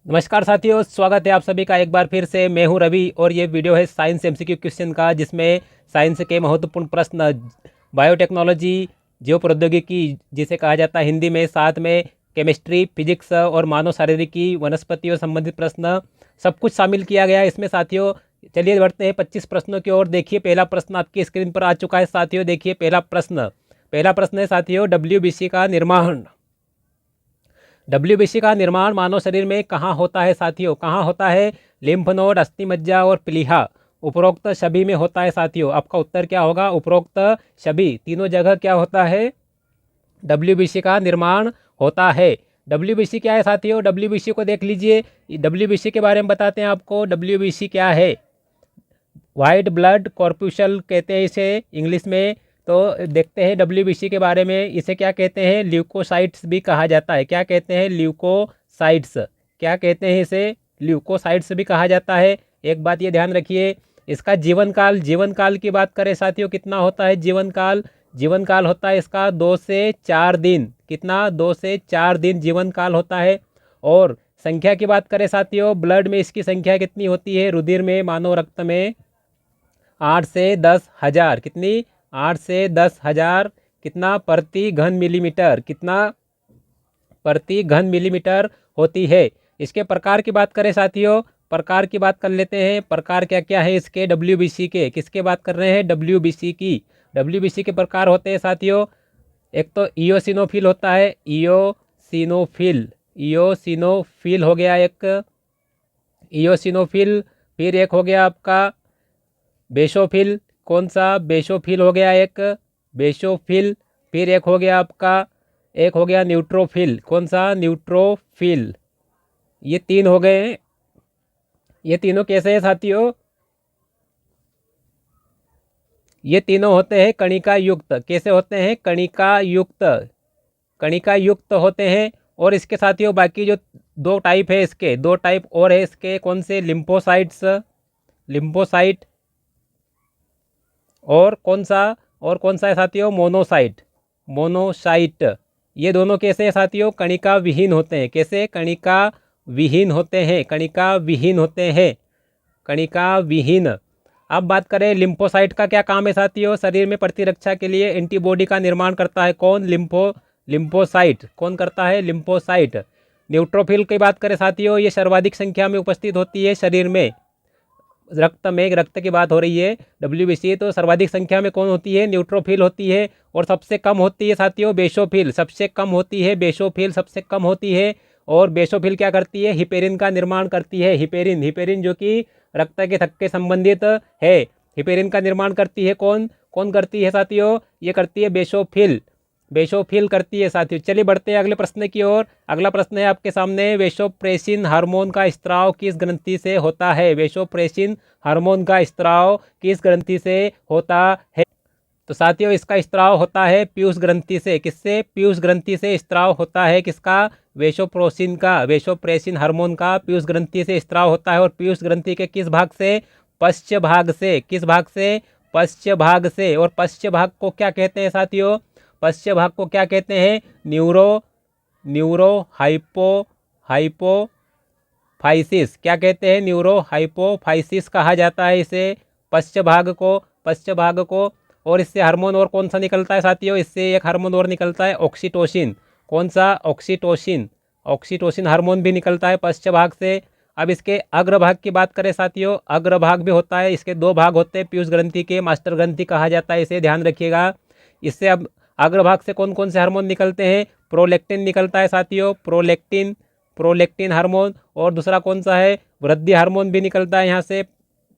नमस्कार साथियों, स्वागत है आप सभी का एक बार फिर से। मैं हूं रवि और ये वीडियो है साइंस एमसीक्यू क्वेश्चन का, जिसमें साइंस के महत्वपूर्ण प्रश्न, बायोटेक्नोलॉजी, जीव प्रौद्योगिकी जिसे कहा जाता है हिंदी में, साथ में केमिस्ट्री, फिजिक्स और मानव शारीरिकी, वनस्पतियों संबंधित प्रश्न, सब कुछ शामिल किया गया है इसमें साथियों। चलिए बढ़ते हैं 25 प्रश्नों की ओर। देखिए पहला प्रश्न आपकी स्क्रीन पर आ चुका है साथियों। देखिए पहला प्रश्न है साथियों, डब्ल्यूबीसी का निर्माण। डब्ल्यूबीसी का निर्माण मानव शरीर में कहाँ होता है साथियों? कहाँ होता है? लिम्फ नोड, अस्थि मज्जा और प्लीहा, उपरोक्त सभी में होता है साथियों। आपका उत्तर क्या होगा? उपरोक्त सभी, तीनों जगह क्या होता है? डब्ल्यूबीसी का निर्माण होता है। डब्ल्यूबीसी क्या है साथियों? डब्ल्यूबीसी को देख लीजिए। डब्ल्यूबीसी के बारे में बताते हैं आपको। डब्ल्यूबीसी क्या है? वाइट ब्लड कॉर्पुसल कहते हैं इसे इंग्लिश में। तो देखते हैं डब्ल्यूबीसी के बारे में। इसे क्या कहते हैं? ल्यूकोसाइट्स भी कहा जाता है। क्या कहते हैं? ल्यूकोसाइट्स। क्या कहते हैं इसे? ल्यूकोसाइट्स भी कहा जाता है। एक बात ये ध्यान रखिए, इसका जीवन काल की बात करें साथियों, कितना होता है जीवन काल होता है इसका 2 से 4 दिन। कितना? 2 से 4 दिन जीवन काल होता है। और संख्या की बात करें साथियों, ब्लड में इसकी संख्या कितनी होती है? रुधिर में, मानव रक्त में 8 से 10,000। कितनी? 8 से 10,000। कितना? प्रति घन मिलीमीटर। कितना? प्रति घन मिलीमीटर होती है। इसके प्रकार की बात करें साथियों, प्रकार की बात कर लेते हैं। प्रकार क्या क्या है इसके डब्ल्यूबीसी के? किसके बात कर रहे हैं? डब्ल्यूबीसी की। डब्ल्यूबीसी के प्रकार होते हैं साथियों, एक तो इयोसिनोफिल होता है। इयोसिनोफिल हो गया एक, इयोसिनोफिल। फिर एक हो गया आपका बेसोफिल। कौन सा? बेसोफिल हो गया एक, बेसोफिल। फिर एक हो गया आपका, एक हो गया न्यूट्रोफिल। कौन सा? न्यूट्रोफिल। ये 3 हो गए हैं। ये तीनों कैसे हैं साथियों? ये तीनों होते हैं कणिका युक्त। कैसे होते हैं? कणिका युक्त। कणिका युक्त होते हैं। और इसके साथियों बाकी जो 2 टाइप है इसके, 2 टाइप और है इसके। कौन से? Lymphocytes, lymphocyte. और कौन सा है साथियों? Monocyte, monocyte. ये दोनों कैसे हैं साथियों? कणिका विहीन होते हैं। कैसे? कणिका विहीन होते हैं। कणिका विहीन होते हैं। कणिका विहीन। अब बात करें लिम्फोसाइट का क्या काम है साथियों? शरीर में प्रतिरक्षा के लिए एंटीबॉडी का निर्माण करता है। कौन? लिम्फोसाइट। कौन करता है? लिम्फोसाइट। न्यूट्रोफिल की बात करें साथियों, ये सर्वाधिक संख्या में उपस्थित होती है शरीर में। रक्त में, रक्त की बात हो रही है डब्ल्यूबीसी, तो सर्वाधिक संख्या में कौन होती है? न्यूट्रोफिल होती है। और सबसे कम होती है साथियों बेसोफिल। सबसे कम होती है बेसोफिल, सबसे कम होती है। और बेसोफिल क्या करती है? हिपेरिन का निर्माण करती है। हिपेरिन, हिपेरिन जो कि रक्त के थक्के संबंधित है। हिपेरिन का निर्माण करती है कौन? कौन करती है साथियों? ये करती है बेसोफिल। बेसोफिल करती है साथियों। चलिए बढ़ते हैं अगले प्रश्न की ओर। अगला प्रश्न है आपके सामने, वेसोप्रेसिन हार्मोन का स्त्राव किस ग्रंथि से होता है? वेसोप्रेसिन हार्मोन का स्त्राव किस ग्रंथि से होता है? तो साथियों इसका स्त्राव होता है पीयूष ग्रंथि से। किससे? पीयूष ग्रंथि से स्त्राव होता है। किसका? वेसोप्रोसिन का, वेसोप्रेसिन हार्मोन का पीयूष ग्रंथि से स्त्राव होता है। और पीयूष ग्रंथि के किस भाग से? पश्च भाग से। किस भाग से? पश्च भाग से। और पश्च भाग को क्या कहते हैं साथियों? पश्च भाग को क्या कहते हैं? Neuro hypophysis. क्या कहते हैं? न्यूरो हाइपोफाइसिस कहा जाता है इसे, पश्च भाग को, पश्च भाग को। और इससे हार्मोन और कौन सा निकलता है साथियों? इससे एक हार्मोन और निकलता है ऑक्सीटोसिन। कौन सा? ऑक्सीटोसिन। ऑक्सीटोसिन हार्मोन भी निकलता है पश्च भाग से। अब इसके अग्रभाग की बात करें साथियों, अग्रभाग भी होता है। इसके 2 भाग होते हैं पीयूष ग्रंथि के, मास्टर ग्रंथि कहा जाता है इसे, ध्यान रखिएगा। इससे अब अग्रभाग से कौन कौन से हार्मोन निकलते हैं? प्रोलेक्टिन निकलता है साथियों, प्रोलेक्टिन, प्रोलेक्टिन हार्मोन। और दूसरा कौन सा है? वृद्धि हार्मोन भी निकलता है यहाँ से।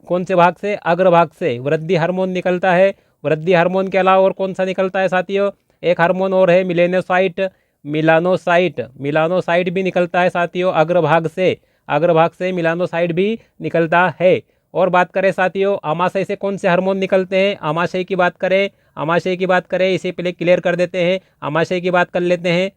कौन से भाग से? अग्रभाग से वृद्धि हार्मोन निकलता है। वृद्धि हार्मोन के अलावा और कौन सा निकलता है साथियों? एक हार्मोन और है मिलानोसाइट, मिलानोसाइट भी निकलता है साथियों अग्रभाग से। अग्रभाग से मिलानोसाइट भी निकलता है। और बात करें साथियों आमाशय से कौन से हार्मोन निकलते हैं? आमाशय की बात करें, आमाशय की बात करें, इसे पहले क्लियर कर देते हैं। आमाशय की बात कर लेते हैं।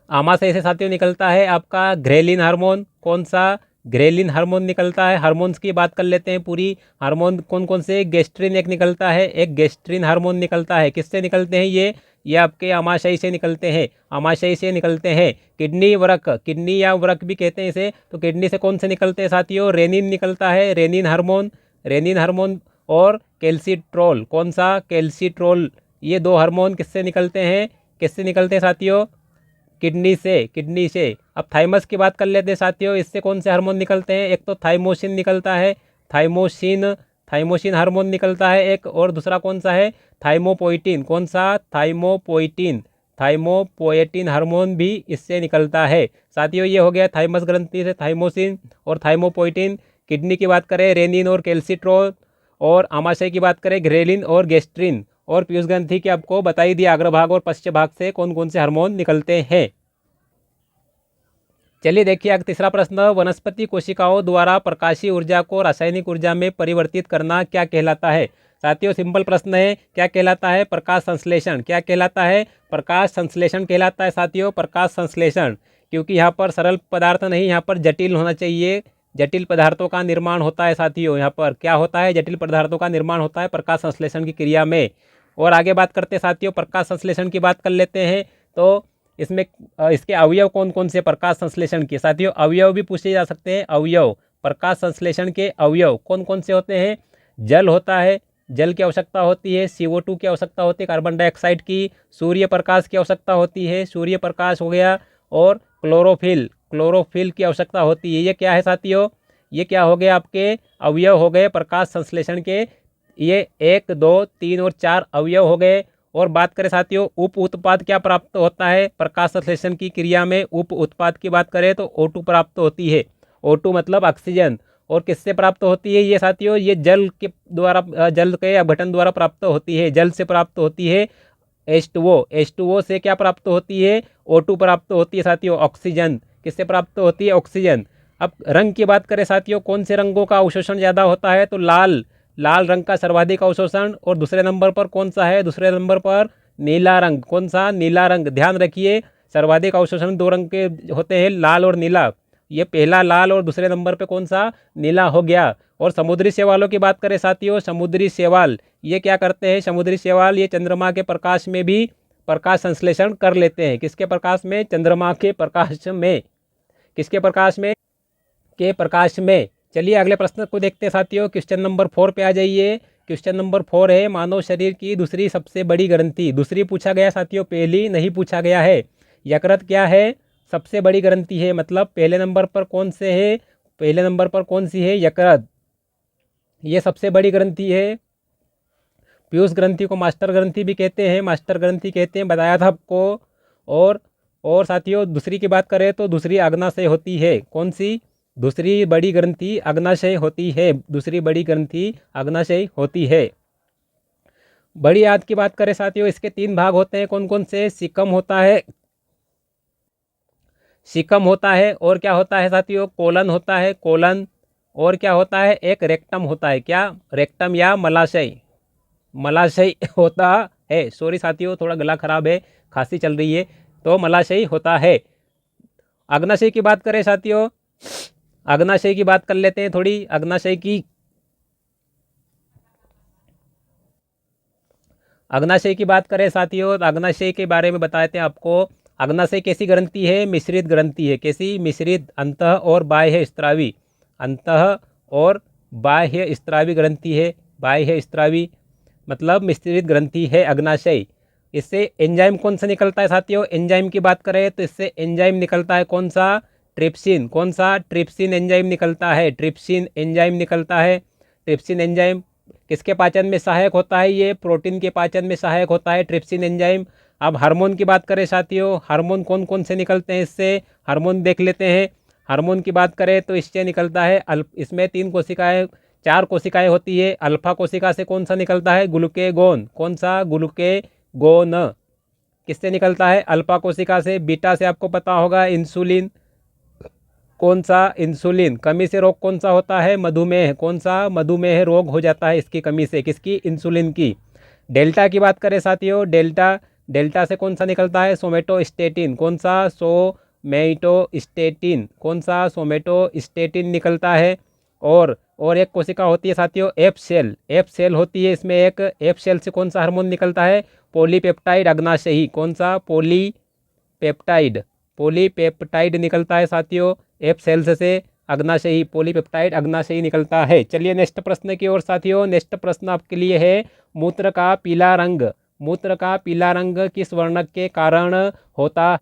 आमाशय से साथियों निकलता है आपका घ्रेलिन हार्मोन। कौन सा? ग्रेलिन हार्मोन निकलता है। हार्मोन्स की बात कर लेते हैं पूरी। हार्मोन कौन कौन से? गेस्ट्रिन एक निकलता है, एक गेस्ट्रिन हार्मोन निकलता है। किससे निकलते हैं ये आपके आमाशय से निकलते हैं, आमाशय से निकलते हैं। किडनी वृक, किडनी या वृक भी कहते हैं इसे, तो किडनी से कौन से निकलते हैं साथियों? रेनिन निकलता है, रेनिन हार्मोन, रेनिन हार्मोन। और कैल्सिट्रोल, कौन सा? कैल्सिट्रोल। ये दो हार्मोन किससे निकलते हैं? किससे निकलते हैं साथियों? किडनी से, किडनी से। अब थाइमस की बात कर लेते हैं साथियों, इससे कौन से हार्मोन निकलते हैं? एक तो थाइमोसिन निकलता है, थाइमोसिन, थाइमोसिन हार्मोन निकलता है एक, और दूसरा कौन सा है? थाइमोपोइटिन। कौन सा? थाइमोपोइटिन, थाइमोपोइटिन हार्मोन भी इससे निकलता है साथियों। ये हो गया थाइमस ग्रंथि से थाइमोसिन और थाइमोपोइटिन। किडनी की बात करें रेनिन और कैल्सिट्रोल, और आमाशय की बात करें ग्रेलिन और गेस्ट्रिन। और पीयूष ग्रंथि की आपको बता ही दिया अग्रभाग और पश्च भाग से कौन कौन से हार्मोन निकलते हैं। चलिए देखिए अगला तीसरा प्रश्न, वनस्पति कोशिकाओं द्वारा प्रकाशीय ऊर्जा को रासायनिक ऊर्जा में परिवर्तित करना क्या कहलाता है? साथियों सिंपल प्रश्न है, क्या कहलाता है? प्रकाश संश्लेषण। क्या कहलाता है? प्रकाश संश्लेषण कहलाता है साथियों, प्रकाश संश्लेषण। क्योंकि यहाँ पर सरल पदार्थ नहीं, यहाँ पर जटिल होना चाहिए, जटिल पदार्थों का निर्माण होता है साथियों। यहाँ पर क्या होता है? जटिल पदार्थों का निर्माण होता है प्रकाश संश्लेषण की क्रिया में। और आगे बात करते हैं साथियों, प्रकाश संश्लेषण की बात कर लेते हैं। तो इसमें इसके अवयव कौन कौन से प्रकाश संश्लेषण के? साथियों अवयव भी पूछे जा सकते हैं। अवयव, प्रकाश संश्लेषण के अवयव कौन कौन से होते हैं? जल होता है, जल की आवश्यकता होती है, CO2 की आवश्यकता होती है, कार्बन डाइऑक्साइड की, सूर्य प्रकाश की आवश्यकता होती है, सूर्य प्रकाश हो गया, और क्लोरोफिल, क्लोरोफिल की आवश्यकता होती है। ये क्या है साथियों? ये क्या हो गए? आपके अवयव हो गए प्रकाश संश्लेषण के। ये 1, 2, 3 और 4 अवयव हो गए। और बात करें साथियों उप उत्पाद क्या प्राप्त होता है प्रकाश संश्लेषण की क्रिया में? उप उत्पाद की बात करें तो O2 प्राप्त होती है। O2 मतलब ऑक्सीजन। और किससे प्राप्त होती है ये साथियों? ये जल के द्वारा, जल के अपघटन द्वारा प्राप्त होती है, जल से प्राप्त होती है। H2O, H2O से क्या प्राप्त होती है? O2 प्राप्त होती है साथियों। ऑक्सीजन किससे प्राप्त होती है? ऑक्सीजन। अब रंग की बात करें साथियों, कौन से रंगों का अवशोषण ज़्यादा होता है? तो लाल, लाल रंग का सर्वाधिक अवशोषण। और दूसरे नंबर पर कौन सा है? दूसरे नंबर पर नीला रंग। कौन सा? नीला रंग। ध्यान रखिए सर्वाधिक अवशोषण दो रंग के होते हैं, लाल और नीला। ये पहला लाल और दूसरे नंबर पे कौन सा? नीला हो गया। और समुद्री शैवालों की बात करें साथियों, समुद्री शैवाल ये क्या करते हैं? समुद्री शैवाल ये चंद्रमा के प्रकाश में भी प्रकाश संश्लेषण कर लेते हैं। किसके प्रकाश में? चंद्रमा के प्रकाश में। किसके प्रकाश में? के प्रकाश में। चलिए अगले प्रश्न को देखते हैं साथियों। क्वेश्चन नंबर 4 पे आ जाइए। क्वेश्चन नंबर 4 है मानव शरीर की दूसरी सबसे बड़ी ग्रंथि। दूसरी पूछा गया साथियों, पहली नहीं पूछा गया है। यकृत क्या है? सबसे बड़ी ग्रंथि है। मतलब पहले नंबर पर कौन से है? पहले नंबर पर कौन सी है? यकृत। ये सबसे बड़ी ग्रंथि है। पीयूष ग्रंथि को मास्टर ग्रंथि भी कहते हैं, मास्टर ग्रंथि कहते हैं, बताया था आपको। और साथियों दूसरी की बात करें तो दूसरी अग्नाशय होती है। कौन सी? दूसरी बड़ी ग्रंथि अग्नाशय होती है। दूसरी बड़ी ग्रंथि अग्नाशय होती है। बड़ी आंत की बात करें साथियों, इसके 3 भाग होते हैं। कौन कौन से? सिकम होता है, सिकम होता है, और क्या होता है साथियों? कोलन होता है, कोलन। और क्या होता है? एक रेक्टम होता है। क्या? रेक्टम या मलाशय, मलाशय होता है। सॉरी साथियों थोड़ा गला खराब है, खांसी चल रही है, तो मलाशय होता है। अग्नाशय की बात करें साथियों, अग्नाशय की बात कर लेते हैं थोड़ी। अग्नाशय की, अग्नाशय की बात करें साथियों, तो अग्नाशय के बारे में बताते हैं आपको। अग्नाशय कैसी ग्रंथि है? मिश्रित ग्रंथि है। कैसी? मिश्रित। अंतः और बाह्य स्त्रावी, अंतः और बाह्य स्त्रावी ग्रंथि है। बाह्य स्त्रावी मतलब मिश्रित ग्रंथि है अग्नाशय। इससे एंजाइम कौन सा निकलता है साथियों? एंजाइम की बात करें तो इससे एंजाइम निकलता है। कौन सा? ट्रिप्सिन। कौन सा? ट्रिप्सिन एंजाइम निकलता है। ट्रिप्सिन एंजाइम निकलता है। ट्रिप्सिन एंजाइम किसके पाचन में सहायक होता है? ये प्रोटीन के पाचन में सहायक होता है ट्रिप्सिन एंजाइम। अब हार्मोन की बात करें साथियों, हार्मोन कौन कौन से निकलते हैं इससे? हार्मोन देख लेते हैं। हार्मोन की बात करें तो इससे निकलता है इसमें 3 कोशिकाएं, 4 कोशिकाएं होती है। अल्फा कोशिका से कौन सा निकलता है? ग्लूकेगोन। कौन सा? ग्लूकेगोन। किससे निकलता है? अल्फा कोशिका से। बीटा से आपको पता होगा इंसुलिन। कौन सा? इंसुलिन। कमी से रोग कौन सा होता है? मधुमेह। कौन सा? मधुमेह रोग हो जाता है इसकी कमी से। किसकी? इंसुलिन की। डेल्टा की बात करें साथियों, डेल्टा, डेल्टा से कौन सा निकलता है? सोमेटोस्टेटिन। कौन सा? सोमेटोस्टेटिन, कौन सा सोमेटोस्टेटिन निकलता है। और एक कोशिका होती है साथियों एफ सेल होती है, इसमें एक एफ सेल से कौन सा हार्मोन निकलता है, पॉलीपेप्टाइड अग्नाशयी, कौन सा, पॉलीपेप्टाइड निकलता है साथियों एफ सेल्स से, अग्नाशयी, पॉलीपेप्टाइड अग्नाशयी निकलता है। चलिए नेक्स्ट प्रश्न की ओर साथियों, नेक्स्ट प्रश्न आपके लिए है मूत्र का पीला रंग, मूत्र का पीला रंग किस वर्णक के कारण होता,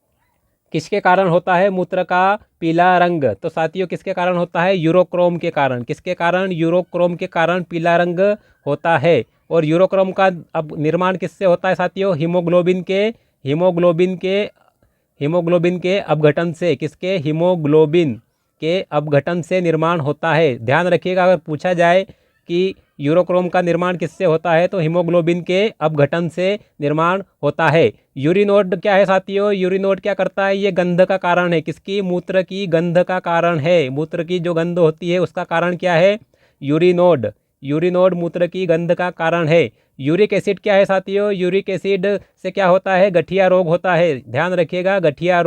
किसके कारण होता है मूत्र का पीला रंग, तो साथियों किसके कारण होता है, यूरोक्रोम के कारण, किसके कारण, यूरोक्रोम के कारण पीला रंग होता है। और यूरोक्रोम का अब निर्माण किससे होता है साथियों, हीमोग्लोबिन के अपघटन से, किसके, हीमोग्लोबिन के अपघटन से निर्माण होता है। ध्यान रखिएगा, अगर पूछा जाए कि यूरोक्रोम का निर्माण किससे होता है तो हीमोग्लोबिन के अपघटन से निर्माण होता है। यूरिनोड क्या है साथियों, यूरिनोड क्या करता है, ये गंध का कारण है, किसकी, मूत्र की गंध का कारण है, मूत्र की जो गंध होती है उसका कारण क्या है, यूरिनोड मूत्र की गंध का कारण है। यूरिक एसिड क्या है साथियों, यूरिक एसिड से क्या होता है, गठिया रोग होता है। ध्यान रखिएगा, गठिया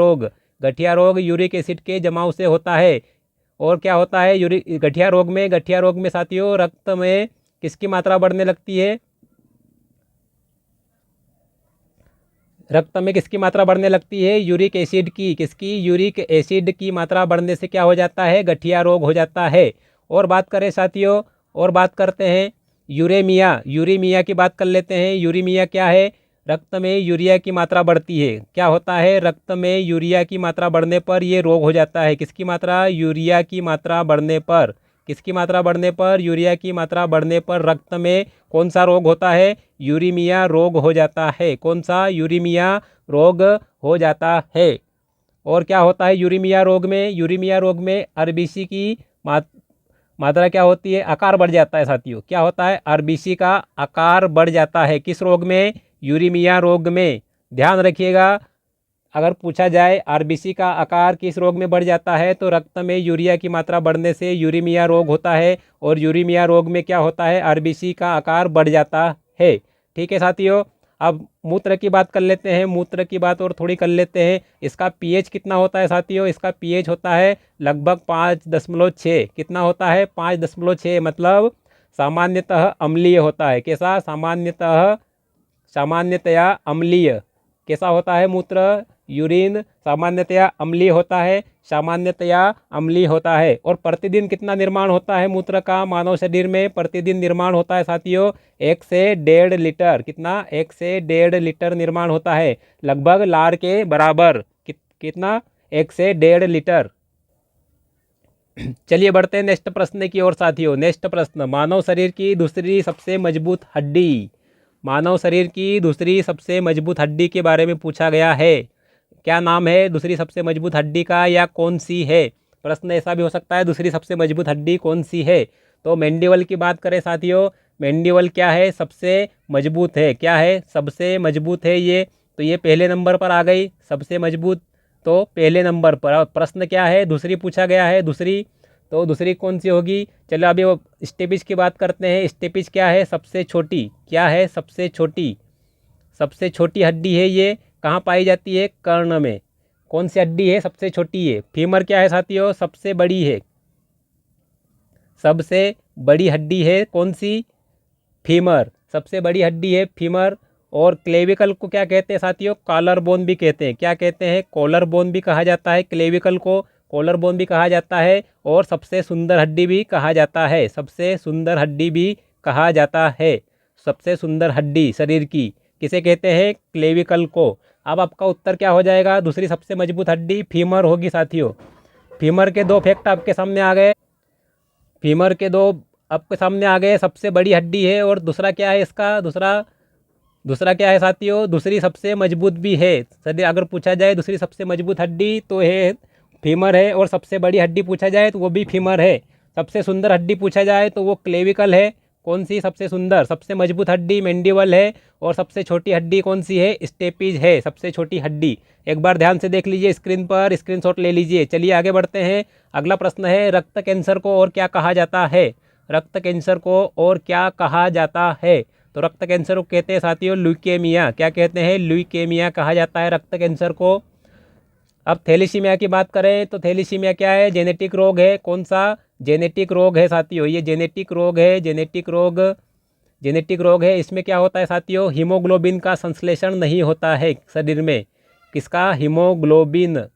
रोग यूरिक एसिड के जमाव से होता है। और क्या होता है गठिया रोग में साथियों रक्त में किसकी मात्रा बढ़ने लगती है, रक्त में किसकी मात्रा बढ़ने लगती है, यूरिक एसिड की, किसकी, यूरिक एसिड की मात्रा बढ़ने से क्या हो जाता है, गठिया रोग हो जाता है। और बात करें साथियों, और बात करते हैं यूरेमिया की बात कर लेते हैं। यूरेमिया क्या है, रक्त में यूरिया की मात्रा बढ़ती है, क्या होता है, रक्त में यूरिया की मात्रा बढ़ने पर ये रोग हो जाता है, किसकी मात्रा, यूरिया की मात्रा बढ़ने पर, किसकी मात्रा बढ़ने पर, यूरिया की मात्रा बढ़ने पर रक्त में कौन सा रोग होता है, यूरेमिया रोग हो जाता है, कौन सा, यूरेमिया रोग हो जाता है। और क्या होता है यूरेमिया रोग में आरबीसी की मात्रा क्या होती है, आकार बढ़ जाता है साथियों, क्या होता है, आरबीसी का आकार बढ़ जाता है, किस रोग में, यूरेमिया रोग में। ध्यान रखिएगा, अगर पूछा जाए आरबीसी का आकार किस रोग में बढ़ जाता है तो रक्त में यूरिया की मात्रा बढ़ने से यूरेमिया रोग होता है। और यूरेमिया रोग में क्या होता है, आरबीसी का आकार बढ़ जाता है। ठीक है साथियों, अब मूत्र की बात कर लेते हैं, मूत्र की बात और थोड़ी कर लेते हैं। इसका पीएच कितना होता है साथियों, इसका पीएच होता है लगभग 5.6, कितना होता है, 5.6, मतलब सामान्यतः अम्लीय होता है। कैसा, सामान्यतया अम्लीय, कैसा होता है मूत्र, यूरिन सामान्यतया अम्लीय होता है, और प्रतिदिन कितना निर्माण होता है मूत्र का मानव शरीर में, प्रतिदिन निर्माण होता है साथियों 1 से 1.5 लीटर, कितना, 1 से 1.5 लीटर निर्माण होता है, लगभग लार के बराबर, कितना, 1 से 1.5 लीटर। चलिए बढ़ते हैं नेक्स्ट प्रश्न की ओर साथियों। नेक्स्ट प्रश्न, मानव शरीर की दूसरी सबसे मजबूत हड्डी, मानव शरीर की दूसरी सबसे मजबूत हड्डी के बारे में पूछा गया है। क्या नाम है दूसरी सबसे मजबूत हड्डी का, या कौन सी है। प्रश्न ऐसा भी हो सकता है दूसरी सबसे मजबूत हड्डी कौन सी है। तो मैंडिबल की बात करें साथियों, मैंडिबल क्या है, सबसे मजबूत है, क्या है, सबसे मजबूत है ये, तो ये पहले नंबर पर आ गई सबसे मजबूत, तो पहले नंबर पर। प्रश्न क्या है, दूसरी पूछा गया है, दूसरी, तो दूसरी कौन सी होगी। चलो अभी वो स्टेपिज की बात करते हैं। स्टेपिज क्या है, सबसे छोटी, क्या है, सबसे छोटी हड्डी है, ये कहाँ पाई जाती है, कर्ण में। कौन सी हड्डी है, सबसे छोटी है। फीमर क्या है साथियों, सबसे बड़ी है, सबसे बड़ी हड्डी है कौन सी, फीमर, सबसे बड़ी हड्डी है फीमर। और क्लेविकल को क्या कहते हैं साथियों, कॉलर बोन भी कहते हैं, क्या कहते हैं, कॉलर बोन भी कहा जाता है, क्लेविकल को कॉलर बोन भी कहा जाता है। और सबसे सुंदर हड्डी भी कहा जाता है, सबसे सुंदर हड्डी भी कहा जाता है, सबसे सुंदर हड्डी शरीर की किसे कहते हैं, क्लेविकल को। अब आपका उत्तर क्या हो जाएगा, दूसरी सबसे मजबूत हड्डी फीमर होगी साथियों। फीमर के दो फैक्ट आपके सामने आ गए, फीमर के दो आपके सामने आ गए, सबसे बड़ी हड्डी है। और दूसरा क्या है इसका, दूसरा क्या है साथियों, दूसरी सबसे मजबूत भी है। सर अगर पूछा जाए दूसरी सबसे मजबूत हड्डी तो है फीमर है, और सबसे बड़ी हड्डी पूछा जाए तो वो भी फीमर है। सबसे सुंदर हड्डी पूछा जाए तो वो क्लेविकल है। कौन सी सबसे सुंदर, सबसे मजबूत हड्डी मैंडिबल है, और सबसे छोटी हड्डी कौन सी है, स्टेपिज है, सबसे छोटी हड्डी। एक बार ध्यान से देख लीजिए, स्क्रीन पर स्क्रीनशॉट ले लीजिए। चलिए आगे बढ़ते हैं। अगला प्रश्न है, रक्त कैंसर को और क्या कहा जाता है, रक्त कैंसर को और क्या कहा जाता है। तो रक्त कैंसर को कहते हैं साथियों ल्यूकेमिया, क्या कहते हैं, ल्यूकेमिया कहा जाता है रक्त कैंसर को। अब थैलेसीमिया की बात करें तो थैलेसीमिया क्या है? जेनेटिक रोग है। कौन सा? जेनेटिक रोग है साथियों, ये जेनेटिक रोग है। जेनेटिक रोग है। इसमें क्या होता है साथियों? हीमोग्लोबिन का संश्लेषण नहीं होता है शरीर में। किसका? हीमोग्लोबिन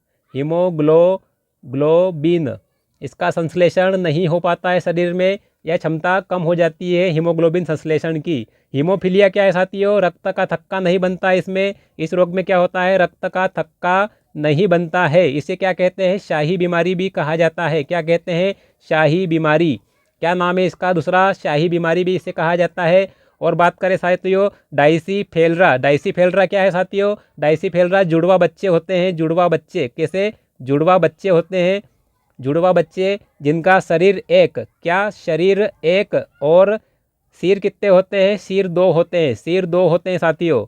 इसका संश्लेषण नहीं हो पाता है शरीर में, यह क्षमता कम हो जाती है हीमोग्लोबिन संश्लेषण की। हीमोफीलिया क्या है साथियों? रक्त का थक्का नहीं बनता इसमें। इस रोग में क्या होता है? रक्त का थक्का नहीं बनता है। इसे क्या कहते हैं? शाही बीमारी भी कहा जाता है। क्या कहते हैं? शाही बीमारी। क्या नाम है इसका दूसरा? शाही बीमारी भी इसे कहा जाता है। और बात करें साथियों डाइसीफेलरा क्या है साथियों? डाइसीफेलरा जुड़वा बच्चे होते हैं। जुड़वा बच्चे कैसे? जुड़वा बच्चे होते हैं। जुड़वा बच्चे जिनका शरीर एक, क्या शरीर एक और सिर कितने होते हैं? सिर दो होते हैं। सिर दो होते हैं साथियों।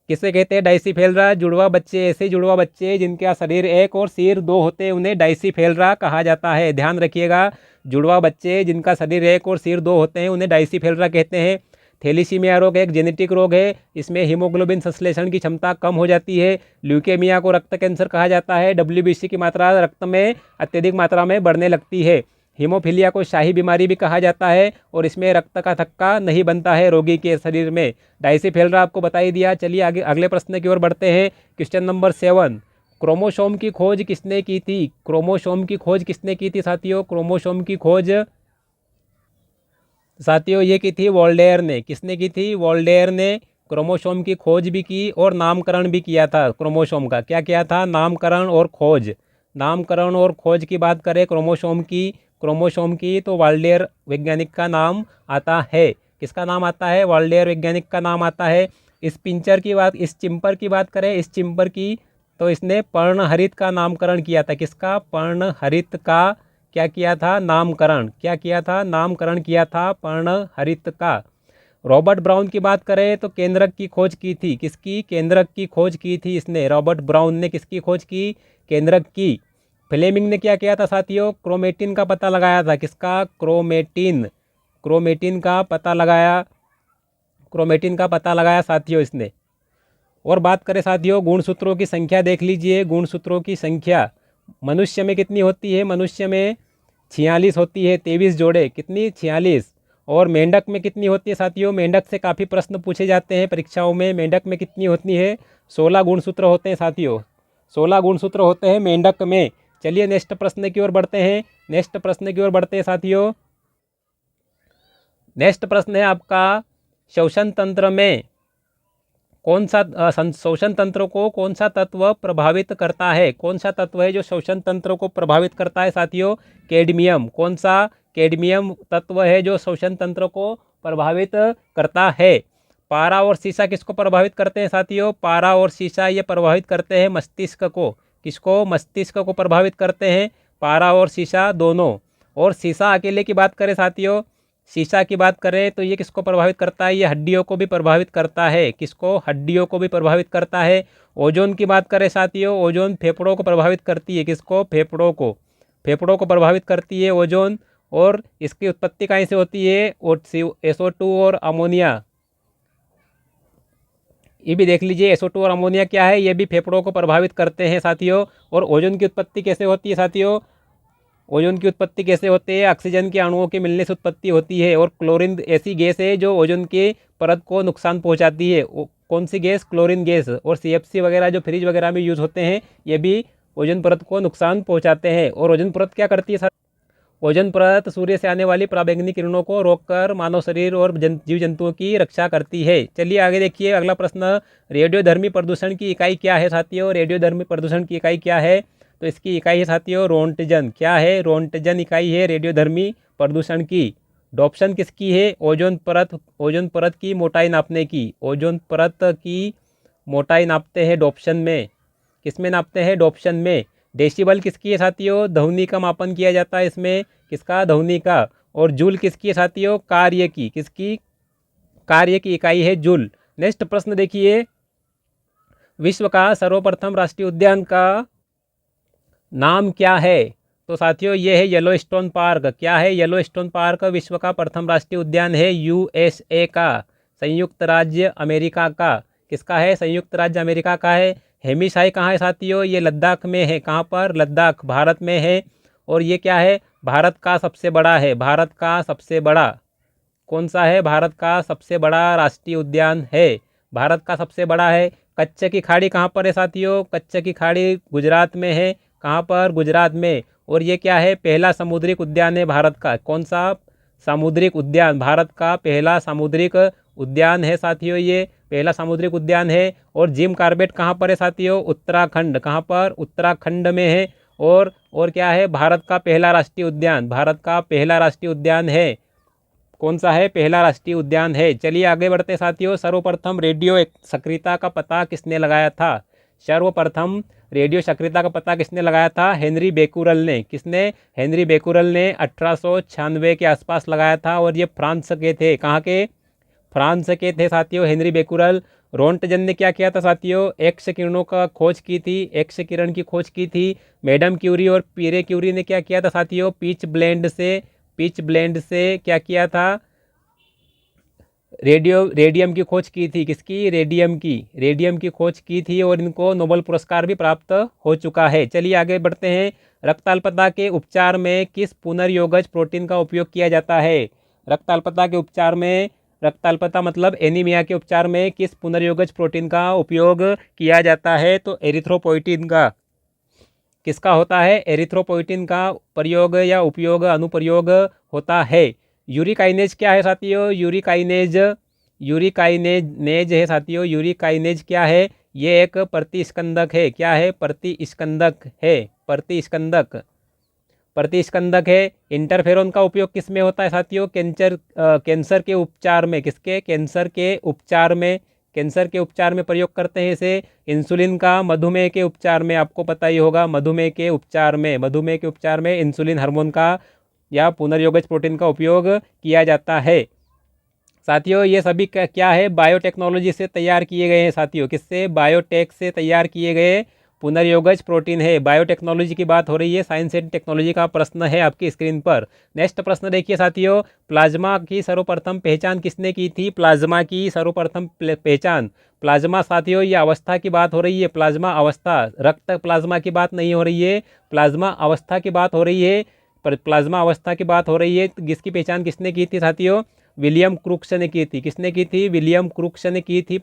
किसे कहते हैं? डाइसीफेलरा। जुड़वा बच्चे ऐसे जुड़वा बच्चे जिनका शरीर एक और सिर दो होते हैं उन्हें डाइसीफेलरा कहा जाता है। ध्यान रखिएगा, जुड़वा बच्चे जिनका शरीर एक और सिर दो होते हैं उन्हें डाइसीफेलरा कहते हैं। थैलेसीमिया रोग एक जेनेटिक रोग है। इसमें हीमोग्लोबिन संश्लेषण की क्षमता कम हो जाती है। ल्यूकेमिया को रक्त कैंसर कहा जाता है। WBC की मात्रा रक्त में अत्यधिक मात्रा में बढ़ने लगती है। हीमोफीलिया को शाही बीमारी भी कहा जाता है और इसमें रक्त का थक्का नहीं बनता है रोगी के शरीर में। डाइसीफेलरा आपको बता ही दिया। चलिए आगे अगले प्रश्न की ओर बढ़ते हैं। क्वेश्चन नंबर 7, क्रोमोसोम की खोज किसने की थी? क्रोमोसोम की खोज किसने की थी साथियों? क्रोमोसोम की खोज साथियों ये की थी वोल्डेयर ने। किसने की थी? वोल्डेयर ने क्रोमोसोम की खोज भी की और नामकरण भी किया था क्रोमोसोम का। क्या किया था? नामकरण और खोज। नामकरण और खोज की बात करें क्रोमोसोम की तो वाल्डेयर वैज्ञानिक का नाम आता है। किसका नाम आता है? वाल्डेयर वैज्ञानिक का नाम आता है। इस चिम्पर की बात करें, इस चिम्पर की तो इसने पर्णहरित का नामकरण किया था। किसका? पर्णहरित का क्या किया था? नामकरण। क्या किया था? नामकरण किया था पर्णहरित का। रॉबर्ट ब्राउन की बात करें तो केंद्रक की खोज की थी। किसकी? केंद्रक की खोज की थी इसने। रॉबर्ट ब्राउन ने किसकी खोज की? केंद्रक की। फ्लेमिंग ने क्या किया था साथियों? क्रोमेटिन का पता लगाया था। किसका? क्रोमेटिन का पता लगाया साथियों इसने। और बात करें साथियों गुणसूत्रों की संख्या देख लीजिए। गुणसूत्रों की संख्या मनुष्य में कितनी होती है? मनुष्य में 46 होती है, 23 जोड़े। कितनी? 46। और मेंढक में कितनी होती है साथियों? मेंढक से काफ़ी प्रश्न पूछे जाते हैं परीक्षाओं में। मेंढक में कितनी होती है? 16 गुणसूत्र होते हैं साथियों। 16 गुणसूत्र होते हैं मेंढक में। चलिए नेक्स्ट प्रश्न की ओर बढ़ते हैं साथियों। नेक्स्ट प्रश्न है आपका, श्वसन तंत्र में कौन सा श्वसन तंत्र को कौन सा तत्व प्रभावित करता है? कौन सा तत्व है जो श्वसन तंत्र को प्रभावित करता है साथियों? कैडमियम। कौन सा? कैडमियम तत्व है जो श्वसन तंत्र को प्रभावित करता है। पारा और सीसा किसको प्रभावित करते हैं साथियों? पारा और सीसा ये प्रभावित करते हैं मस्तिष्क को। किसको? मस्तिष्क को प्रभावित करते हैं पारा और सीसा दोनों। और सीसा अकेले की बात करें साथियों, शीशा की बात करें तो ये किसको प्रभावित करता है? ये हड्डियों को भी प्रभावित करता है। किसको? हड्डियों को भी प्रभावित करता है। ओजोन की बात करें साथियों, ओजोन फेफड़ों को प्रभावित करती है। किसको? फेफड़ों को प्रभावित करती है ओजोन। और इसकी उत्पत्ति कहाँ से होती है? SO2 और अमोनिया। ये भी देख लीजिए, SO2 और अमोनिया क्या है? ये भी फेफड़ों को प्रभावित करते हैं साथियों। और ओजोन की उत्पत्ति कैसे होती है साथियों? ओजोन की उत्पत्ति कैसे होती है? ऑक्सीजन के अणुओं के मिलने से उत्पत्ति होती है। और क्लोरीन ऐसी गैस है जो ओजोन के परत को नुकसान पहुंचाती है। कौन सी गैस? Chlorine gas. और CFC वगैरह जो फ्रिज वगैरह में यूज़ होते हैं ये भी ओजोन परत को नुकसान पहुंचाते हैं। और ओजोन परत क्या करती है? ओजोन परत सूर्य से आने वाली पराबैंगनी किरणों को रोककर मानव शरीर और जीव जंतुओं की रक्षा करती है। चलिए आगे देखिए अगला प्रश्न, रेडियोधर्मी प्रदूषण की इकाई क्या है साथियों? रेडियोधर्मी प्रदूषण की इकाई क्या है? तो इसकी इकाई है साथियों रोंटजन। क्या है? रोंटजन इकाई है रेडियोधर्मी प्रदूषण की। डॉप्शन किसकी है? ओजोन परत की मोटाई नापने की। ओजोन परत की मोटाई नापते हैं डॉप्शन में। किस में नापते हैं? डॉप्शन में। डेसिबल किसकी है साथियों? ध्वनि का मापन किया जाता है इसमें। किसका? ध्वनि का। और जूल किसकी है साथियों? कार्य की। किसकी? कार्य की इकाई है जूल। नेक्स्ट प्रश्न देखिए, विश्व का सर्वप्रथम राष्ट्रीय उद्यान का नाम क्या है? तो साथियों ये है येलोस्टोन पार्क। क्या है? येलोस्टोन पार्क विश्व का प्रथम राष्ट्रीय उद्यान है USA का, संयुक्त राज्य अमेरिका का। किसका है? संयुक्त राज्य अमेरिका का है। हेमीशाही कहाँ है साथियों? ये लद्दाख में है। कहाँ पर? लद्दाख, भारत में है। और ये क्या है? भारत का सबसे बड़ा है। भारत का सबसे बड़ा कौन सा है? भारत का सबसे बड़ा राष्ट्रीय उद्यान है। भारत का सबसे बड़ा है। कच्छ की खाड़ी कहाँ पर है साथियों? कच्छ की खाड़ी गुजरात में है। कहाँ पर? गुजरात में। और ये क्या है? पहला सामुद्रिक उद्यान है भारत का। कौन सा? सामुद्रिक उद्यान। भारत का पहला सामुद्रिक उद्यान है साथियों, ये पहला सामुद्रिक उद्यान है। और जिम कॉर्बेट कहाँ पर है साथियों? उत्तराखंड। कहाँ पर? उत्तराखंड में है। और क्या है? भारत का पहला राष्ट्रीय उद्यान। भारत का पहला राष्ट्रीय उद्यान है। कौन सा है? पहला राष्ट्रीय उद्यान है। चलिए आगे बढ़ते साथियों। सर्वप्रथम रेडियो सक्रियता का पता किसने लगाया था? सर्वप्रथम रेडियो सक्रियता का पता किसने लगाया था? हेनरी बेकुरल ने। किसने? हेनरी बेकुरल ने 1896 के आसपास लगाया था। और ये फ्रांस के थे। कहाँ के? फ्रांस के थे साथियों हेनरी बेकुरल। रोंटजन ने क्या किया था साथियों? एक्स किरणों का खोज की थी। एक्स किरण की खोज की थी। मैडम क्यूरी और पीरे क्यूरी ने क्या किया था साथियों? पिच ब्लेंड से क्या किया था? रेडियम की खोज की थी। किसकी? रेडियम की खोज की थी। और इनको नोबेल पुरस्कार भी प्राप्त हो चुका है। चलिए आगे बढ़ते हैं। रक्ताल्पता के उपचार में किस पुनर्योगज प्रोटीन का उपयोग किया जाता है? रक्ताल्पता के उपचार में, रक्ताल्पता मतलब एनीमिया के उपचार में किस पुनर्योगज प्रोटीन का उपयोग किया जाता है? तो एरिथ्रोपोइटिन का। किसका होता है? एरिथ्रोपोइटिन का प्रयोग या उपयोग, अनुप्रयोग होता है। यूरिकाइनेज क्या है साथियों? यूरिकाइनेज है साथियों। यूरिकाइनेज क्या है? ये एक प्रतिस्कंदक है। क्या है? प्रतिस्कंदक है। प्रतिस्कंदक है। इंटरफेरोन का उपयोग किस में होता है साथियों? कैंसर के उपचार में। किसके? कैंसर के उपचार में प्रयोग करते हैं इसे। इंसुलिन का मधुमेह के उपचार में, आपको पता ही होगा, मधुमेह के उपचार में इंसुलिन हार्मोन का या पुनर्योगज प्रोटीन का उपयोग किया जाता है। साथियों ये सभी क्या है? बायोटेक्नोलॉजी से तैयार किए गए हैं साथियों। किससे? बायोटेक से तैयार किए गए पुनर्योगज प्रोटीन है। बायोटेक्नोलॉजी की बात हो रही है। साइंस एंड टेक्नोलॉजी का प्रश्न है आपकी स्क्रीन पर। नेक्स्ट प्रश्न देखिए साथियों। प्लाज्मा की सर्वप्रथम पहचान किसने की थी? प्लाज्मा की सर्वप्रथम पहचान। प्लाज्मा साथियों ये अवस्था की बात हो रही है। प्लाज्मा अवस्था, रक्त प्लाज्मा की बात नहीं हो रही है। प्लाज्मा अवस्था की बात हो रही है। प्लाज्मा अवस्था की बात हो रही है। तो जिसकी पहचान किसने की थी साथियों? विलियम क्रूक्स ने की थी। किसने की थी? विलियम क्रूक्स ने की थी।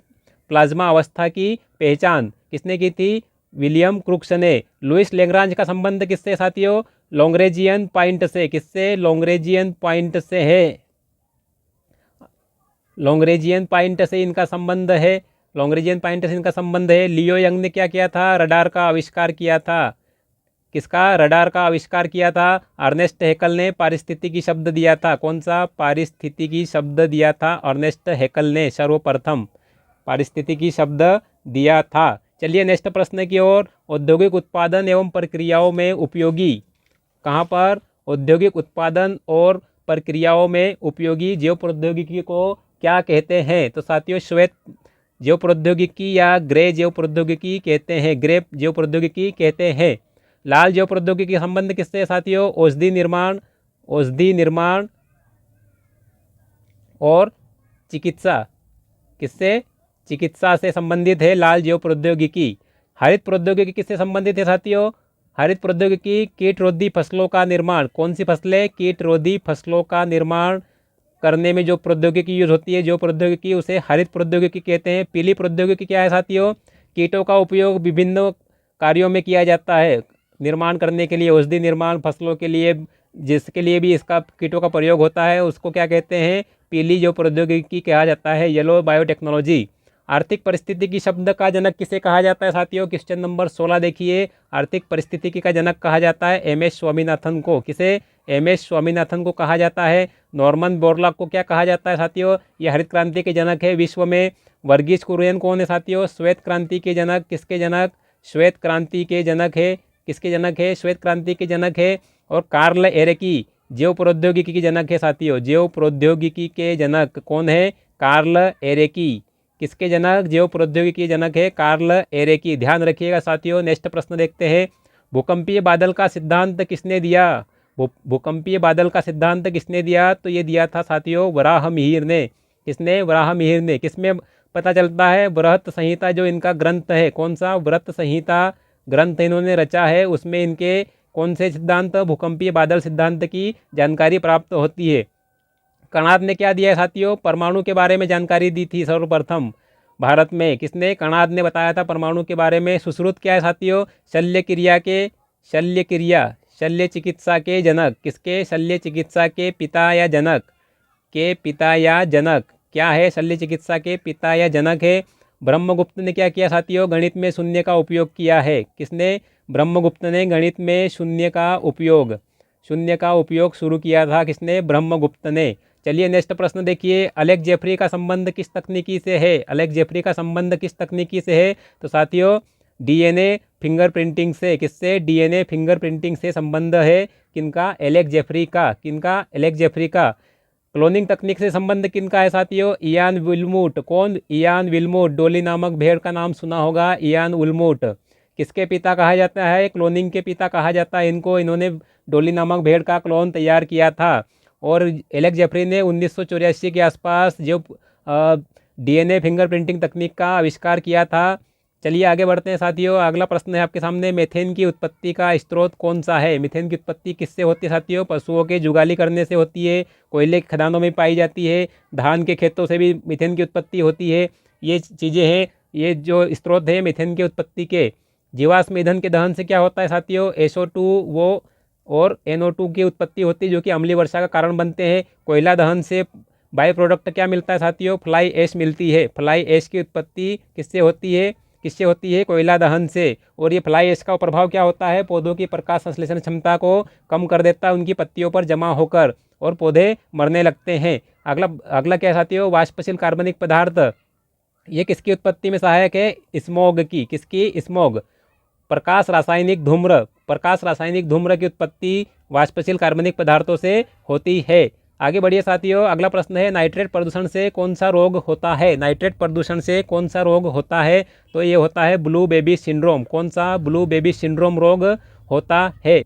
प्लाज्मा अवस्था की पहचान किसने की थी? विलियम क्रूक्स ने। लुइस लैग्रांज का संबंध किससे साथियों? लॉन्ग्रेजियन पॉइंट से। किससे? लॉन्ग्रेजियन पॉइंट से है। लॉन्ग्रेजियन पॉइंट से इनका संबंध है। लियो यंग ने क्या किया था? रडार का आविष्कार किया था। किसका? रडार का आविष्कार किया था। अर्नेस्ट हैकल ने पारिस्थितिकी शब्द दिया था। कौन सा? पारिस्थितिकी शब्द दिया था अर्नेस्ट हैकल ने। सर्वप्रथम पारिस्थितिकी शब्द दिया था। चलिए नेक्स्ट प्रश्न की ओर। औद्योगिक उत्पादन एवं प्रक्रियाओं में उपयोगी। कहाँ पर? औद्योगिक उत्पादन और प्रक्रियाओं में उपयोगी जैव प्रौद्योगिकी को क्या कहते हैं? तो साथियों श्वेत जैव प्रौद्योगिकी या ग्रे जैव प्रौद्योगिकी कहते हैं। ग्रे जैव प्रौद्योगिकी कहते हैं। लाल जैव प्रौद्योगिकी का संबंध किससे साथियों? औषधि निर्माण और चिकित्सा। किससे? चिकित्सा से संबंधित है लाल जैव प्रौद्योगिकी। हरित प्रौद्योगिकी किससे संबंधित है साथियों? हरित प्रौद्योगिकी कीटरोधी फसलों का निर्माण। कौन सी फसलें? कीटरोधी फसलों का निर्माण करने में जो प्रौद्योगिकी यूज होती है, जो प्रौद्योगिकी, उसे हरित प्रौद्योगिकी कहते हैं। पीली प्रौद्योगिकी क्या है साथियों? कीटों का उपयोग विभिन्न कार्यों में किया जाता है निर्माण करने के लिए। औषधि निर्माण, फसलों के लिए, जिसके लिए भी इसका कीटों का प्रयोग होता है, उसको क्या कहते हैं? पीली जो प्रौद्योगिकी कहा जाता है, येलो बायोटेक्नोलॉजी। आर्थिक परिस्थितिकी शब्द का जनक किसे कहा जाता है साथियों? क्वेश्चन नंबर 16 देखिए। आर्थिक परिस्थितिकी का जनक कहा जाता है एम.एस. स्वामीनाथन को। किसे? एम.एस. स्वामीनाथन को कहा जाता है। नॉर्मन बोरलॉग को क्या कहा जाता है साथियों? ये हरित क्रांति के जनक है विश्व में। वर्गीज कुरियन कौन है साथियों? श्वेत क्रांति के जनक। किसके जनक? श्वेत क्रांति के जनक है। किसके जनक है? श्वेत क्रांति के जनक है। और कार्ल एरेकी जैव प्रौद्योगिकी के जनक है साथियों। जैव प्रौद्योगिकी के जनक कौन है? Karl Ereky. किसके जनक? जैव प्रौद्योगिकी के जनक है कार्ल एरेकी। ध्यान रखिएगा साथियों। नेक्स्ट प्रश्न देखते हैं। भूकंपीय बादल का सिद्धांत किसने दिया? भूकंपीय बादल का सिद्धांत किसने दिया? तो ये दिया था साथियों वराहमिहिर ने। किसने? वराहमिहिर ने। किसमें पता चलता है? बृहत संहिता जो इनका ग्रंथ है, कौन सा बृहत संहिता ग्रंथ इन्होंने रचा है, उसमें इनके कौन से सिद्धांत, भूकंपीय बादल सिद्धांत की जानकारी प्राप्त होती है। कणाद ने क्या दिया है साथियों? परमाणु के बारे में जानकारी दी थी सर्वप्रथम भारत में। किसने? कणाद ने बताया था परमाणु के बारे में। सुश्रुत क्या है साथियों? शल्य क्रिया के, शल्य क्रिया, शल्य चिकित्सा के जनक। किसके? शल्य चिकित्सा के पिता या जनक, के पिता या जनक। क्या है? शल्य चिकित्सा के पिता या जनक है। ब्रह्मगुप्त ने क्या किया साथियों? गणित में शून्य का उपयोग किया है। किसने? ब्रह्मगुप्त ने गणित में शून्य का उपयोग शुरू किया था। किसने? ब्रह्मगुप्त ने। चलिए नेक्स्ट प्रश्न देखिए, अलेक्स जेफरी का संबंध किस तकनीकी से है? अलेक्स जेफरी का संबंध किस तकनीकी से है? तो साथियों डीएनए फिंगरप्रिंटिंग से। किससे? डीएनए फिंगरप्रिंटिंग से संबंध है। किनका? एलेक्स जेफरी का। किनका? एलेक्स जेफरी का। क्लोनिंग तकनीक से संबंध किनका है साथियों? इयान विल्मूट। कौन? इयान विल्मूट। डोली नामक भेड़ का नाम सुना होगा, इयान विल्मूट। किसके पिता कहा जाता है? क्लोनिंग के पिता कहा जाता है इनको। इन्होंने डोली नामक भेड़ का क्लोन तैयार किया था। और एलेक्स जेफरी ने 1984 के आसपास जो डीएनए फिंगरप्रिंटिंग तकनीक का आविष्कार किया था। चलिए आगे बढ़ते हैं साथियों। अगला प्रश्न है आपके सामने, मीथेन की उत्पत्ति का स्रोत कौन सा है? मीथेन की उत्पत्ति किससे होती है साथियों? पशुओं के जुगाली करने से होती है, कोयले की खदानों में पाई जाती है, धान के खेतों से भी मीथेन की उत्पत्ति होती है। ये चीज़ें हैं, ये जो स्रोत है मीथेन की उत्पत्ति के। जीवाश्म ईंधन के दहन से क्या होता है साथियों? SO2 वो और NO2 की उत्पत्ति होती है, जो कि अम्लीय वर्षा का कारण बनते हैं। कोयला दहन से बाई प्रोडक्ट क्या मिलता है साथियों? फ्लाई ऐश मिलती है। फ्लाई ऐश की उत्पत्ति किससे होती है? किससे होती है? कोयला दहन से। और ये फ्लाई ऐश का प्रभाव क्या होता है? पौधों की प्रकाश संश्लेषण क्षमता को कम कर देता है, उनकी पत्तियों पर जमा होकर, और पौधे मरने लगते हैं। अगला क्या है साथियों? वाष्पशील कार्बनिक पदार्थ। ये किसकी उत्पत्ति में सहायक है? स्मॉग की। किसकी? स्मॉग। प्रकाश रासायनिक धूम्र की उत्पत्ति वाष्पशील कार्बनिक पदार्थों से होती है। आगे बढ़िए साथियों, अगला प्रश्न है, नाइट्रेट प्रदूषण से कौन सा रोग होता है? नाइट्रेट प्रदूषण से कौन सा रोग होता है? तो ये होता है ब्लू बेबी सिंड्रोम। कौन सा? ब्लू बेबी सिंड्रोम रोग होता है।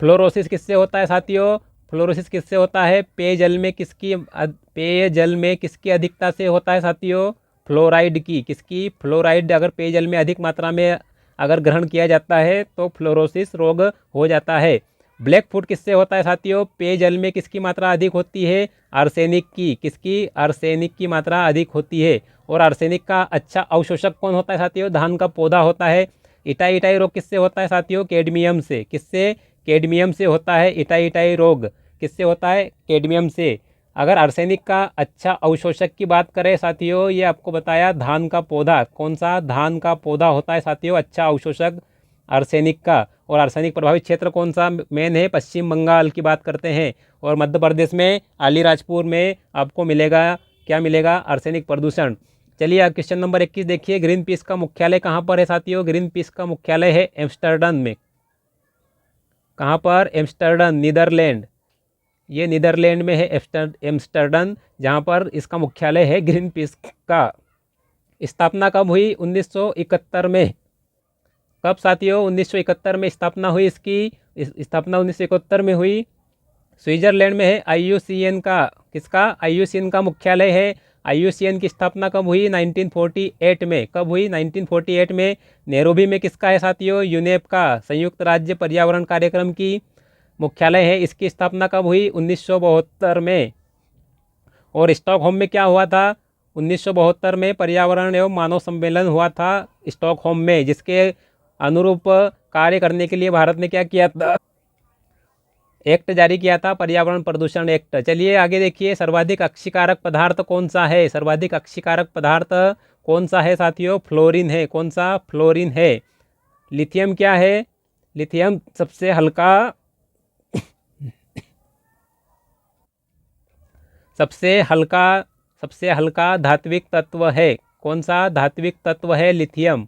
फ्लोरोसिस किससे होता है साथियों? फ्लोरोसिस किससे होता है? पेयजल में किसकी अधिकता से होता है साथियों? फ्लोराइड की। किसकी? फ्लोराइड अगर पेयजल में अधिक मात्रा में अगर ग्रहण किया जाता है तो फ्लोरोसिस रोग हो जाता है। ब्लैक फुट किससे होता है साथियों? पेयजल में किसकी मात्रा अधिक होती है? आर्सेनिक की। किसकी? आर्सेनिक की मात्रा अधिक होती है। और आर्सेनिक का अच्छा अवशोषक कौन होता है साथियों? धान का पौधा होता है। इटाई रोग किससे होता है साथियों? कैडमियम से। किससे? कैडमियम से होता है इटाई रोग। किससे होता है? कैडमियम से। अगर आर्सेनिक का अच्छा अवशोषक की बात करें साथियों, ये आपको बताया धान का पौधा। कौन सा? धान का पौधा होता है साथियों अच्छा अवशोषक आर्सेनिक का। और आर्सेनिक प्रभावित क्षेत्र कौन सा मेन है? पश्चिम बंगाल की बात करते हैं। और मध्य प्रदेश में अलीराजपुर में आपको मिलेगा, क्या मिलेगा? आर्सेनिक प्रदूषण। चलिए अब क्वेश्चन नंबर 21 देखिए, ग्रीन पीस का मुख्यालय कहाँ पर है साथियों? ग्रीन पीस का मुख्यालय है एम्स्टर्डम में। कहाँ पर? Amsterdam, Netherlands. ये नीदरलैंड में है एम्स्टर्डम, जहाँ पर इसका मुख्यालय है ग्रीन पीस का। स्थापना कब हुई? 1971 में। कब साथियों? 1971 में स्थापना हुई इसकी। स्थापना 1971 में हुई। स्विट्जरलैंड में है। IUCN का, किसका? IUCN का मुख्यालय है। IUCN की स्थापना कब हुई? 1948 में। कब हुई? 1948 में। नैरोबी में किसका है साथियों? यूनेप का, संयुक्त राज्य पर्यावरण कार्यक्रम की मुख्यालय है। इसकी स्थापना कब हुई? 1972 में। और स्टॉकहोम में क्या हुआ था? 1972 में पर्यावरण एवं मानव सम्मेलन हुआ था स्टॉकहोम में, जिसके अनुरूप कार्य करने के लिए भारत ने क्या किया था? एक्ट जारी किया था, पर्यावरण प्रदूषण एक्ट। चलिए आगे देखिए, सर्वाधिक अक्षीकारक पदार्थ कौन सा है? सर्वाधिक अक्षीकारक पदार्थ कौन सा है साथियों? फ्लोरीन है। कौन सा? फ्लोरीन है। लिथियम क्या है? लिथियम सबसे हल्का धात्विक तत्व है। कौन सा धात्विक तत्व है? लिथियम।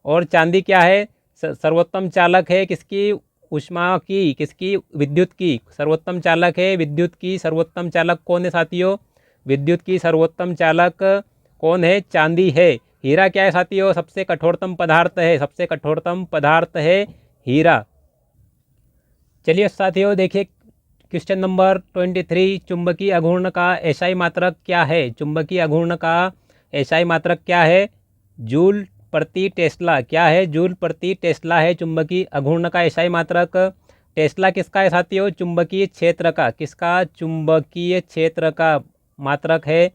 और चांदी क्या है? सर्वोत्तम चालक है। किसकी? ऊष्मा की। किसकी? विद्युत की। सर्वोत्तम चालक है विद्युत की। सर्वोत्तम चालक कौन है साथियों? विद्युत की सर्वोत्तम चालक कौन है? चांदी है। हीरा क्या है साथियों? सबसे कठोरतम पदार्थ है। सबसे कठोरतम पदार्थ है हीरा। चलिए साथियों देखिए क्वेश्चन नंबर 23, चुंबकीय अघूर्ण का एसआई मात्रक क्या है? चुंबकीय अघूर्ण का एसआई मात्रक क्या है? जूल प्रति टेस्ला। क्या है? जूल प्रति टेस्ला है चुंबकीय अघूर्ण का एसआई मात्रक। टेस्ला किसका है साथियों? चुंबकीय क्षेत्र का। किसका? चुंबकीय क्षेत्र का मात्रक है।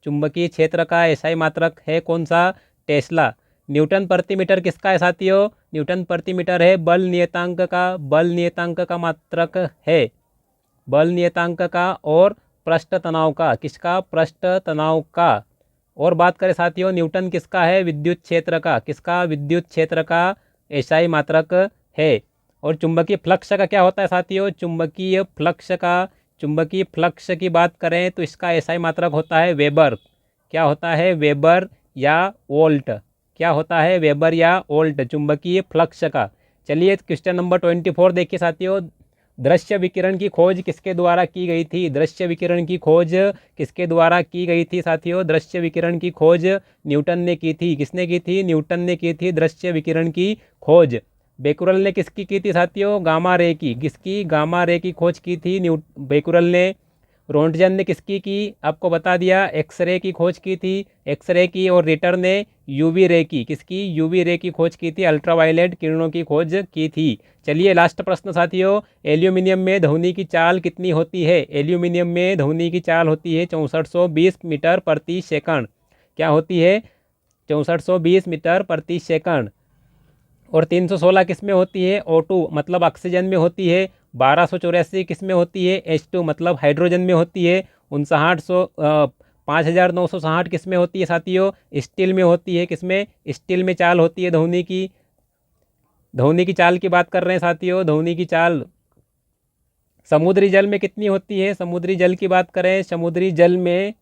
चुंबकीय क्षेत्र का एसआई मात्रक है कौन सा? टेस्ला। न्यूटन प्रति मीटर किसका है साथियों? न्यूटन प्रति मीटर है बल नियतांक का। बल नियतांक का मात्रक है बल नियतांक का और पृष्ठ तनाव का। किसका? पृष्ठ तनाव का। और बात करें साथियों न्यूटन किसका है? विद्युत क्षेत्र का। किसका? विद्युत क्षेत्र का एसआई मात्रक है। और चुंबकीय फ्लक्स का क्या होता है साथियों? चुंबकीय फ्लक्स का। चुंबकीय फ्लक्स की बात करें तो इसका एसआई मात्रक होता है वेबर। क्या होता है? वेबर या वोल्ट। क्या होता है? वेबर या वोल्ट चुंबकीय फ्लक्स का। चलिए क्वेश्चन नंबर 24 देखिए साथियों। दृश्य विकिरण की खोज किसके द्वारा की गई थी? दृश्य विकिरण की खोज किसके द्वारा की गई थी साथियों? दृश्य विकिरण की खोज न्यूटन ने की थी। किसने की थी? न्यूटन ने की थी दृश्य विकिरण की खोज। बेकुरल ने किसकी की थी साथियों? गामा रे की। किसकी? गामा रे की खोज की थी बेकुरल ने। रोंटजन ने किसकी की? आपको बता दिया, एक्सरे की खोज की थी। एक्सरे की। और रिटर ने यूवी रे की। किसकी? यूवी रे की खोज की थी। अल्ट्रावायलेट किरणों की खोज की थी। चलिए लास्ट प्रश्न साथियों। एल्यूमिनियम में ध्वनि की चाल कितनी होती है? एल्यूमिनियम में ध्वनि की चाल होती है 6420 मीटर प्रति सेकंड। क्या होती है? 6420 मीटर प्रति सेकंड। और 316 किस में होती है? O2 मतलब ऑक्सीजन में होती है। 1284 किस में होती है? H2 मतलब हाइड्रोजन में होती है। 5960 किस में होती है साथियों? स्टील में होती है। किस में? स्टील में चाल होती है ध्वनि की। ध्वनि की चाल की बात कर रहे हैं साथियों। ध्वनि की चाल समुद्री जल में कितनी होती है? समुद्री जल की बात करें, समुद्री जल में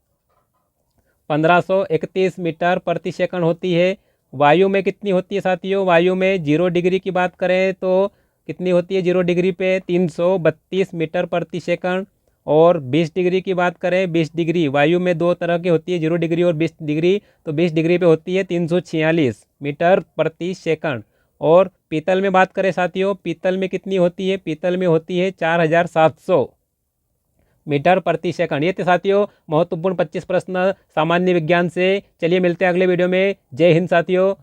1531 मीटर प्रति सेकंड होती है। वायु में कितनी होती है साथियों? वायु में 0 डिग्री की बात करें तो कितनी होती है? 0 डिग्री पे 332 मीटर प्रति सेकंड। और 20 डिग्री की बात करें, 20 डिग्री वायु में दो तरह की होती है, 0 डिग्री और 20 डिग्री। तो 20 डिग्री पे होती है 346 मीटर प्रति सेकंड। और पीतल में बात करें साथियों, पीतल में कितनी होती है? पीतल में होती है 4700 मीटर प्रति सेकंड। ये थे साथियों महत्वपूर्ण 25 प्रश्न सामान्य विज्ञान से। चलिए मिलते हैं अगले वीडियो में। जय हिंद साथियों।